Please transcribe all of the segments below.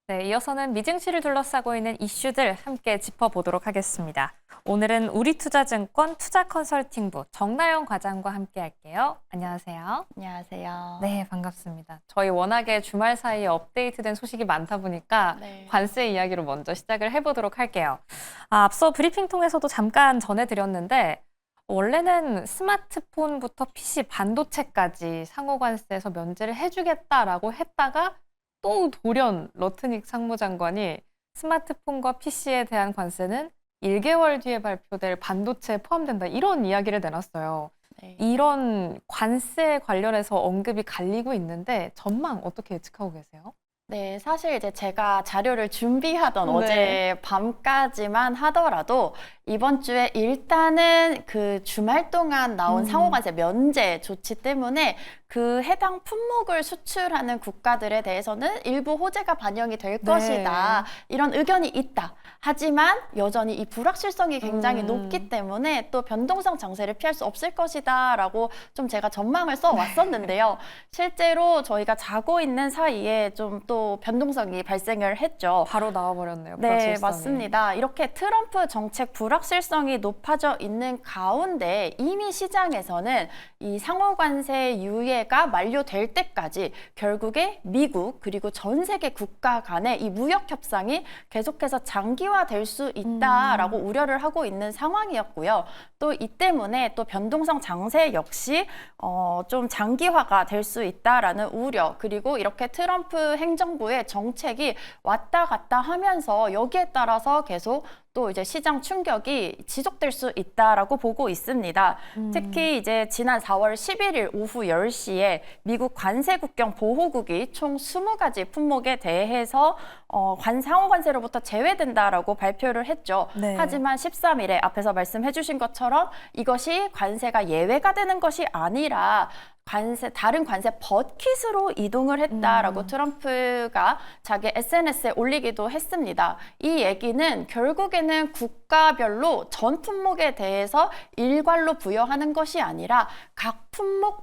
네, 이어서는 미증시를 둘러싸고 있는 이슈들 함께 짚어보도록 하겠습니다. 오늘은 우리투자증권 투자컨설팅부 정나영 과장과 함께 할게요. 안녕하세요. 안녕하세요. 네, 반갑습니다. 저희 워낙에 주말 사이에 업데이트된 소식이 많다 보니까 관세 이야기로 먼저 시작을 해보도록 할게요. 앞서 브리핑 통해서도 잠깐 전해드렸는데 원래는 스마트폰부터 PC, 반도체까지 상호관세에서 면제를 해주겠다라고 했다가 또 돌연 러트닉 상무장관이 스마트폰과 PC에 대한 관세는 1개월 뒤에 발표될 반도체에 포함된다 이런 이야기를 내놨어요. 네. 이런 관세 관련해서 언급이 갈리고 있는데 전망 어떻게 예측하고 계세요? 네, 사실 이제 제가 자료를 준비하던 네. 어제 밤까지만 하더라도 이번 주에 일단은 그 주말 동안 나온 상호관세 면제 조치 때문에 그 해당 품목을 수출하는 국가들에 대해서는 일부 호재가 반영이 될 것이다. 이런 의견이 있다. 하지만 여전히 이 불확실성이 굉장히 높기 때문에 또 변동성 장세를 피할 수 없을 것이다 라고 좀 제가 전망을 써왔었는데요. 실제로 저희가 자고 있는 사이에 좀 또 변동성이 발생을 했죠. 바로 나와버렸네요. 네, 불확실성이. 맞습니다. 이렇게 트럼프 정책 불확실성이 높아져 있는 가운데 이미 시장에서는 이 상호관세 유예가 만료될 때까지 결국에 미국 그리고 전 세계 국가 간의 이 무역 협상이 계속해서 장기화될 수 있다라고 우려를 하고 있는 상황이었고요. 또 이 때문에 또 변동성 장세 역시 좀 장기화가 될 수 있다라는 우려, 그리고 이렇게 트럼프 행정부의 정책이 왔다 갔다 하면서 여기에 따라서 계속 또 이제 시장 충격이 지속될 수 있다라고 보고 있습니다. 특히 이제 지난 4월 11일 오후 10시에 미국 관세국경 보호국이 총 20가지 품목에 대해서 상호관세로부터 제외된다라고 발표를 했죠. 네. 하지만 13일에 앞에서 말씀해 주신 것처럼 이것이 관세가 예외가 되는 것이 아니라 다른 관세 버킷으로 이동을 했다라고 트럼프가 자기 SNS에 올리기도 했습니다. 이 얘기는 결국에는 국가별로 전 품목에 대해서 일괄로 부여하는 것이 아니라 각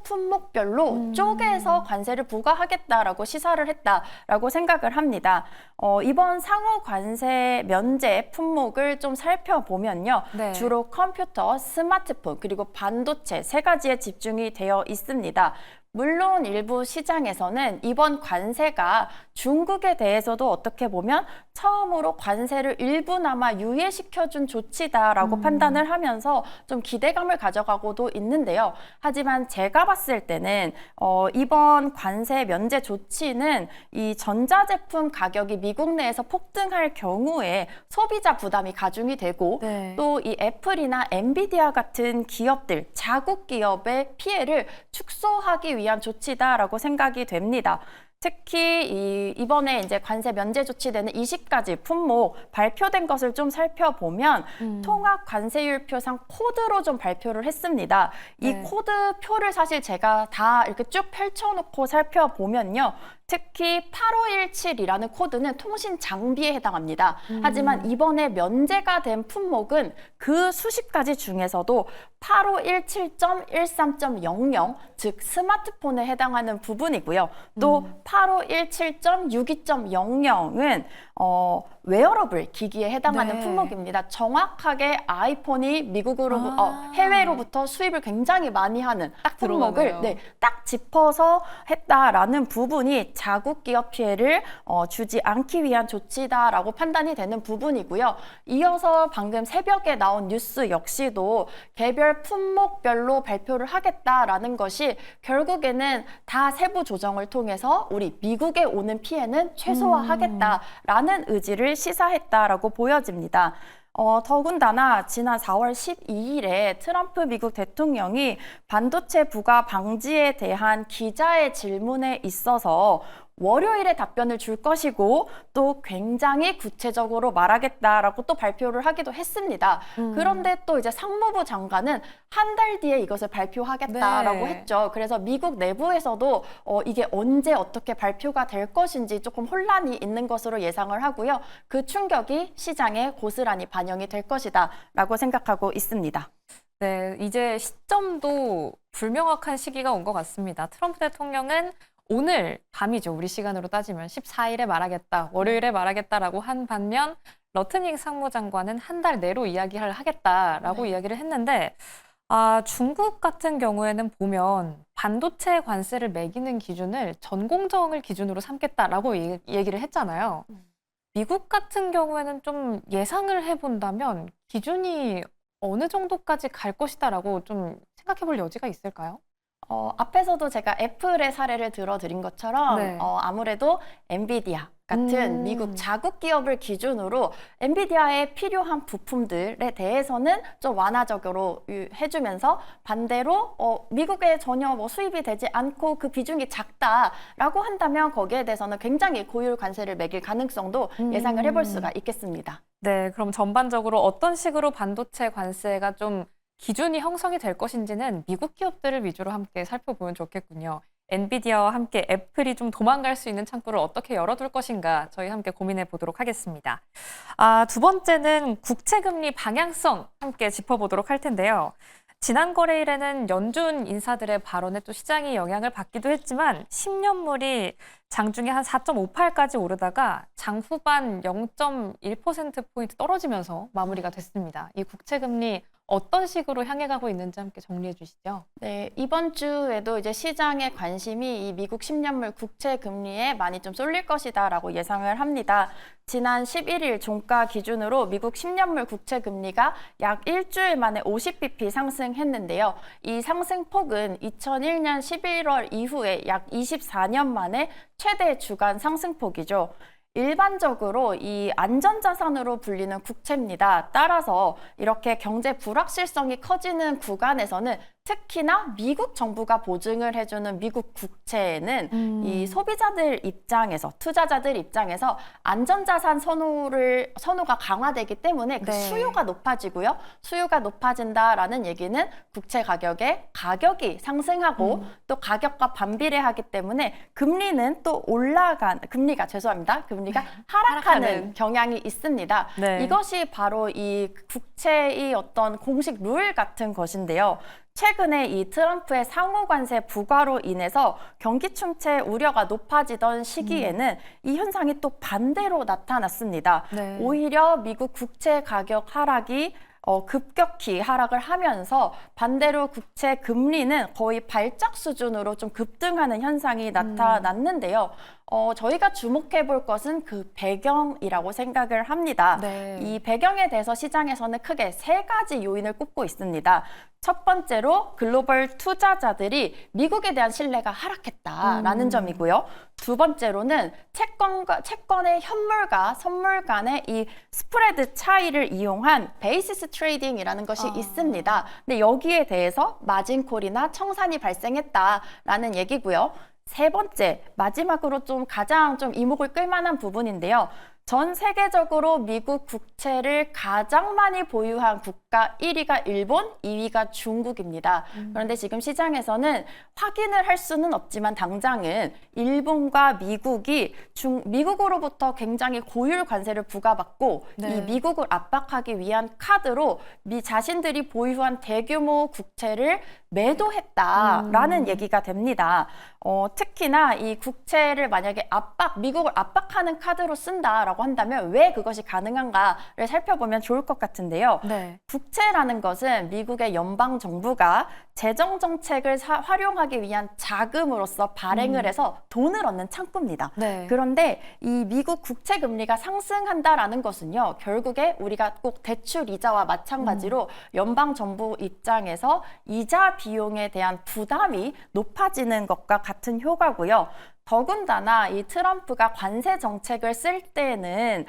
품목별로 쪼개서 관세를 부과하겠다라고 시사를 했다라고 생각을 합니다. 이번 상호 관세 면제 품목을 좀 살펴보면요. 네. 주로 컴퓨터, 스마트폰, 그리고 반도체 세 가지에 집중이 되어 있습니다. 물론 일부 시장에서는 이번 관세가 중국에 대해서도 어떻게 보면 처음으로 관세를 일부나마 유예시켜준 조치다라고 판단을 하면서 좀 기대감을 가져가고도 있는데요. 하지만 제가 봤을 때는 이번 관세 면제 조치는 이 전자제품 가격이 미국 내에서 폭등할 경우에 소비자 부담이 가중이 되고 또 이 애플이나 엔비디아 같은 기업들, 자국 기업의 피해를 축소하기 위한 조치다라고 생각이 됩니다. 특히 이번에 이제 관세 면제 조치되는 20가지 품목 발표된 것을 좀 살펴보면 통합 관세율표상 코드로 좀 발표를 했습니다. 이 코드표를 사실 제가 다 이렇게 쭉 펼쳐놓고 살펴보면요. 특히 8517이라는 코드는 통신 장비에 해당합니다. 하지만 이번에 면제가 된 품목은 그 수십 가지 중에서도 8517.13.00, 즉 스마트폰에 해당하는 부분이고요. 또 8517.62.00은 웨어러블 기기에 해당하는 품목입니다. 정확하게 아이폰이 해외로부터 수입을 굉장히 많이 하는 품목을 딱 짚어서 했다라는 부분이 자국 기업 피해를 주지 않기 위한 조치다라고 판단이 되는 부분이고요. 이어서 방금 새벽에 나온 뉴스 역시도 개별 품목별로 발표를 하겠다라는 것이 결국에는 다 세부 조정을 통해서 우리 미국에 오는 피해는 최소화하겠다라는 의지를 시사했다라고 보여집니다. 더군다나 지난 4월 12일에 트럼프 미국 대통령이 반도체 부가 방지에 대한 기자의 질문에 있어서 월요일에 답변을 줄 것이고 또 굉장히 구체적으로 말하겠다라고 또 발표를 하기도 했습니다. 그런데 또 이제 상무부 장관은 한 달 뒤에 이것을 발표하겠다라고 했죠. 그래서 미국 내부에서도 이게 언제 어떻게 발표가 될 것인지 조금 혼란이 있는 것으로 예상을 하고요. 그 충격이 시장에 고스란히 반영이 될 것이다라고 생각하고 있습니다. 네, 이제 시점도 불명확한 시기가 온 것 같습니다. 트럼프 대통령은 오늘 밤이죠. 우리 시간으로 따지면 14일에 말하겠다, 월요일에 말하겠다라고 한 반면 러트닝 상무장관은 한 달 내로 이야기를 하겠다라고 이야기를 했는데 중국 같은 경우에는 보면 반도체 관세를 매기는 기준을 전공정을 기준으로 삼겠다라고 얘기를 했잖아요. 미국 같은 경우에는 좀 예상을 해본다면 기준이 어느 정도까지 갈 것이다라고 좀 생각해 볼 여지가 있을까요? 앞에서도 제가 애플의 사례를 들어드린 것처럼 아무래도 엔비디아 같은 미국 자국 기업을 기준으로 엔비디아에 필요한 부품들에 대해서는 좀 완화적으로 해주면서 반대로 미국에 전혀 수입이 되지 않고 그 비중이 작다라고 한다면 거기에 대해서는 굉장히 고율 관세를 매길 가능성도 예상을 해볼 수가 있겠습니다. 네, 그럼 전반적으로 어떤 식으로 반도체 관세가 좀 기준이 형성이 될 것인지는 미국 기업들을 위주로 함께 살펴보면 좋겠군요. 엔비디아와 함께 애플이 좀 도망갈 수 있는 창구를 어떻게 열어둘 것인가 저희 함께 고민해 보도록 하겠습니다. 두 번째는 국채금리 방향성 함께 짚어보도록 할 텐데요. 지난 거래일에는 연준 인사들의 발언에 또 시장이 영향을 받기도 했지만 10년물이 장중에 한 4.58까지 오르다가 장 후반 0.1%포인트 떨어지면서 마무리가 됐습니다. 이 국채금리 어떤 식으로 향해 가고 있는지 함께 정리해 주시죠. 네, 이번 주에도 이제 시장의 관심이 이 미국 10년물 국채 금리에 많이 좀 쏠릴 것이다라고 예상을 합니다. 지난 11일 종가 기준으로 미국 10년물 국채 금리가 약 일주일 만에 50bp 상승했는데요. 이 상승폭은 2001년 11월 이후에 약 24년 만에 최대 주간 상승폭이죠. 일반적으로 이 안전자산으로 불리는 국채입니다. 따라서 이렇게 경제 불확실성이 커지는 구간에서는 특히나 미국 정부가 보증을 해주는 미국 국채에는 이 소비자들 입장에서, 투자자들 입장에서 안전자산 선호가 강화되기 때문에 그 수요가 높아지고요. 수요가 높아진다라는 얘기는 국채 가격이 상승하고 또 가격과 반비례하기 때문에 금리가 하락하는 경향이 있습니다. 이것이 바로 이 국채의 어떤 공식 룰 같은 것인데요. 최근에 이 트럼프의 상호 관세 부과로 인해서 경기 침체 우려가 높아지던 시기에는 이 현상이 또 반대로 나타났습니다. 오히려 미국 국채 가격 하락이 급격히 하락을 하면서 반대로 국채 금리는 거의 발작 수준으로 좀 급등하는 현상이 나타났는데요. 저희가 주목해 볼 것은 그 배경이라고 생각을 합니다. 이 배경에 대해서 시장에서는 크게 세 가지 요인을 꼽고 있습니다. 첫 번째로 글로벌 투자자들이 미국에 대한 신뢰가 하락했다라는 점이고요. 두 번째로는 채권의 현물과 선물 간의 이 스프레드 차이를 이용한 베이시스 트레이딩이라는 것이 있습니다. 근데 여기에 대해서 마진콜이나 청산이 발생했다라는 얘기고요. 세 번째, 마지막으로 가장 이목을 끌만한 부분인데요. 전 세계적으로 미국 국채를 가장 많이 보유한 국가 1위가 일본, 2위가 중국입니다. 그런데 지금 시장에서는 확인을 할 수는 없지만 당장은 일본과 미국이 미국으로부터 굉장히 고율 관세를 부과받고 이 미국을 압박하기 위한 카드로 자신들이 보유한 대규모 국채를 매도했다라는 얘기가 됩니다. 특히나 이 국채를 만약에 미국을 압박하는 카드로 쓴다라고 한다면 왜 그것이 가능한가를 살펴보면 좋을 것 같은데요. 국채라는 것은 미국의 연방 정부가 재정 정책을 활용하기 위한 자금으로서 발행을 해서 돈을 얻는 창구입니다. 그런데 이 미국 국채 금리가 상승한다라는 것은요, 결국에 우리가 꼭 대출 이자와 마찬가지로 연방 정부 입장에서 이자 비용에 대한 부담이 높아지는 것과 같은 효과고요. 더군다나 이 트럼프가 관세 정책을 쓸 때는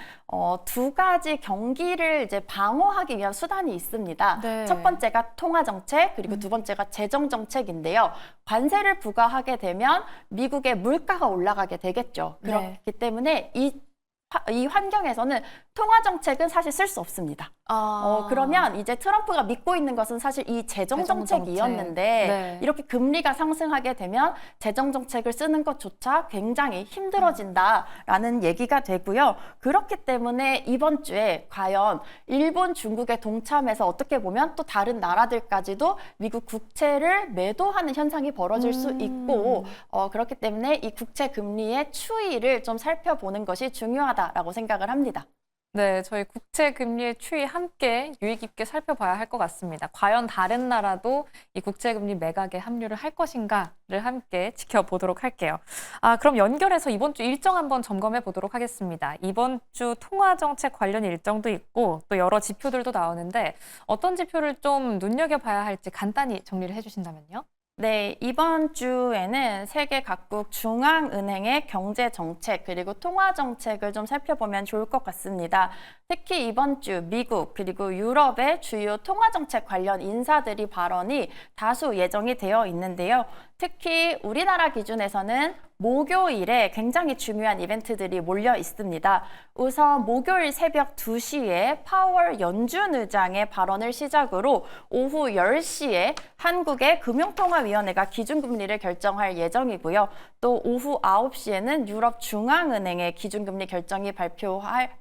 두 가지 경기를 이제 방어하기 위한 수단이 있습니다. 첫 번째가 통화 정책, 그리고 두 번째가 재정 정책인데요. 관세를 부과하게 되면 미국의 물가가 올라가게 되겠죠. 그렇기 때문에 이 이 환경에서는 통화 정책은 사실 쓸 수 없습니다. 그러면 이제 트럼프가 믿고 있는 것은 사실 이 재정 정책이었는데 네. 이렇게 금리가 상승하게 되면 재정 정책을 쓰는 것조차 굉장히 힘들어진다라는 얘기가 되고요. 그렇기 때문에 이번 주에 과연 일본, 중국의 동참해서 어떻게 보면 또 다른 나라들까지도 미국 국채를 매도하는 현상이 벌어질 수 있고 그렇기 때문에 이 국채 금리의 추이를 좀 살펴보는 것이 중요하다라고 생각을 합니다. 네, 저희 국채 금리의 추이 함께 유의 깊게 살펴봐야 할 것 같습니다. 과연 다른 나라도 이 국채 금리 매각에 합류를 할 것인가를 함께 지켜보도록 할게요. 그럼 연결해서 이번 주 일정 한번 점검해 보도록 하겠습니다. 이번 주 통화 정책 관련 일정도 있고 또 여러 지표들도 나오는데 어떤 지표를 좀 눈여겨봐야 할지 간단히 정리를 해주신다면요. 네, 이번 주에는 세계 각국 중앙은행의 경제 정책 그리고 통화 정책을 좀 살펴보면 좋을 것 같습니다. 특히 이번 주 미국 그리고 유럽의 주요 통화 정책 관련 인사들이 발언이 다수 예정이 되어 있는데요. 특히 우리나라 기준에서는 목요일에 굉장히 중요한 이벤트들이 몰려 있습니다. 우선 목요일 새벽 2시에 파월 연준 의장의 발언을 시작으로 오후 10시에 한국의 금융통화위원회가 기준금리를 결정할 예정이고요. 또 오후 9시에는 유럽 중앙은행의 기준금리 결정이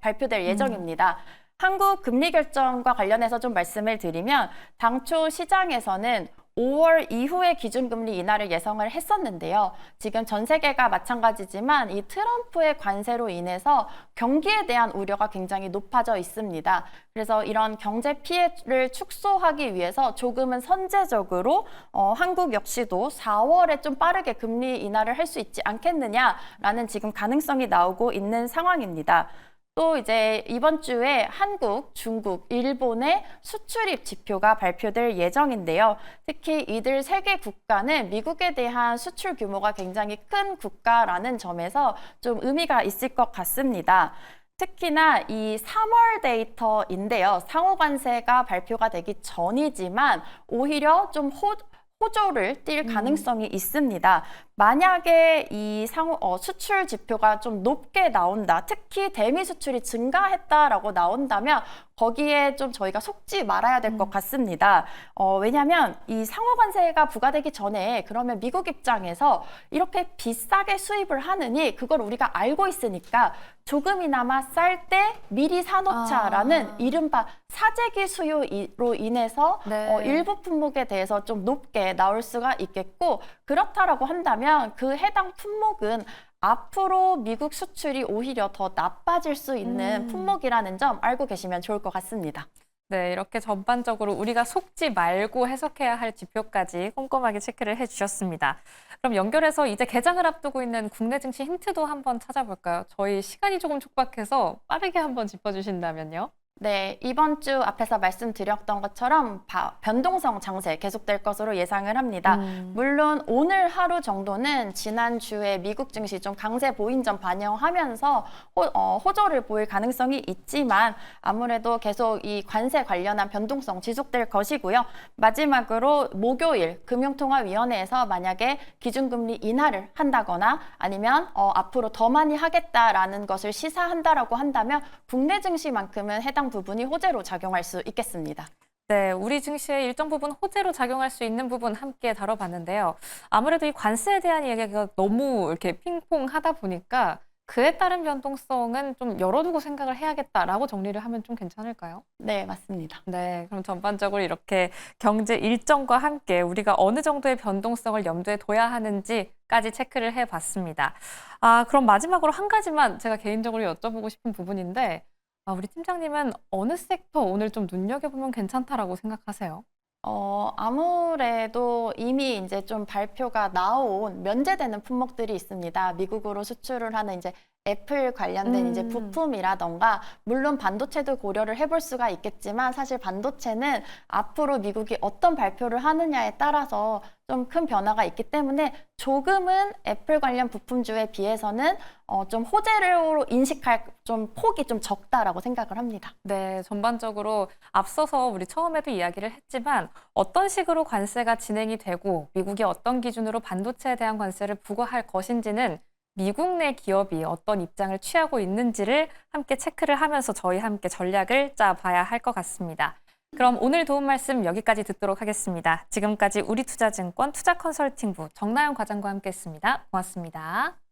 발표될 예정입니다. 한국 금리 결정과 관련해서 좀 말씀을 드리면 당초 시장에서는 5월 이후에 기준금리 인하를 예상을 했었는데요. 지금 전 세계가 마찬가지지만 이 트럼프의 관세로 인해서 경기에 대한 우려가 굉장히 높아져 있습니다. 그래서 이런 경제 피해를 축소하기 위해서 조금은 선제적으로 한국 역시도 4월에 좀 빠르게 금리 인하를 할 수 있지 않겠느냐라는 지금 가능성이 나오고 있는 상황입니다. 또 이제 이번 주에 한국, 중국, 일본의 수출입 지표가 발표될 예정인데요. 특히 이들 세 개 국가는 미국에 대한 수출 규모가 굉장히 큰 국가라는 점에서 좀 의미가 있을 것 같습니다. 특히나 이 3월 데이터인데요. 상호관세가 발표가 되기 전이지만 오히려 좀 호조를 띌 가능성이 있습니다. 만약에 이 수출 지표가 좀 높게 나온다, 특히 대미 수출이 증가했다라고 나온다면 거기에 좀 저희가 속지 말아야 될 것 같습니다. 왜냐하면 이 상호관세가 부과되기 전에 그러면 미국 입장에서 이렇게 비싸게 수입을 하느니 그걸 우리가 알고 있으니까 조금이나마 쌀 때 미리 사놓자라는 이른바 사재기 수요로 인해서 네. 일부 품목에 대해서 좀 높게 나올 수가 있겠고 그렇다라고 한다면 그 해당 품목은 앞으로 미국 수출이 오히려 더 나빠질 수 있는 품목이라는 점 알고 계시면 좋을 것 같습니다. 네, 이렇게 전반적으로 우리가 속지 말고 해석해야 할 지표까지 꼼꼼하게 체크를 해주셨습니다. 그럼 연결해서 이제 개장을 앞두고 있는 국내 증시 힌트도 한번 찾아볼까요? 저희 시간이 조금 촉박해서 빠르게 한번 짚어주신다면요. 네, 이번 주 앞에서 말씀드렸던 것처럼 변동성 장세 계속될 것으로 예상을 합니다. 물론 오늘 하루 정도는 지난주에 미국 증시 좀 강세 보인 점 반영하면서 호조를 보일 가능성이 있지만 아무래도 계속 이 관세 관련한 변동성 지속될 것이고요. 마지막으로 목요일 금융통화위원회에서 만약에 기준금리 인하를 한다거나 아니면 앞으로 더 많이 하겠다라는 것을 시사한다라고 한다면 국내 증시만큼은 해당 부분이 호재로 작용할 수 있겠습니다. 네, 우리 증시의 일정 부분 호재로 작용할 수 있는 부분 함께 다뤄봤는데요. 아무래도 이 관세에 대한 이야기가 너무 이렇게 핑퐁하다 보니까 그에 따른 변동성은 좀 열어두고 생각을 해야겠다라고 정리를 하면 좀 괜찮을까요? 네, 맞습니다. 네, 그럼 전반적으로 이렇게 경제 일정과 함께 우리가 어느 정도의 변동성을 염두에 둬야 하는지까지 체크를 해봤습니다. 그럼 마지막으로 한 가지만 제가 개인적으로 여쭤보고 싶은 부분인데 우리 팀장님은 어느 섹터 오늘 좀 눈여겨보면 괜찮다라고 생각하세요? 아무래도 이미 이제 좀 발표가 나온 면제되는 품목들이 있습니다. 미국으로 수출을 하는 이제 애플 관련된 이제 부품이라던가 물론 반도체도 고려를 해볼 수가 있겠지만 사실 반도체는 앞으로 미국이 어떤 발표를 하느냐에 따라서 좀 큰 변화가 있기 때문에 조금은 애플 관련 부품주에 비해서는 좀 호재로 인식할 좀 폭이 좀 적다라고 생각을 합니다. 네, 전반적으로 앞서서 우리 처음에도 이야기를 했지만 어떤 식으로 관세가 진행이 되고 미국이 어떤 기준으로 반도체에 대한 관세를 부과할 것인지는 미국 내 기업이 어떤 입장을 취하고 있는지를 함께 체크를 하면서 저희 함께 전략을 짜봐야 할 것 같습니다. 그럼 오늘 도움 말씀 여기까지 듣도록 하겠습니다. 지금까지 우리투자증권 투자컨설팅부 정나영 과장과 함께했습니다. 고맙습니다.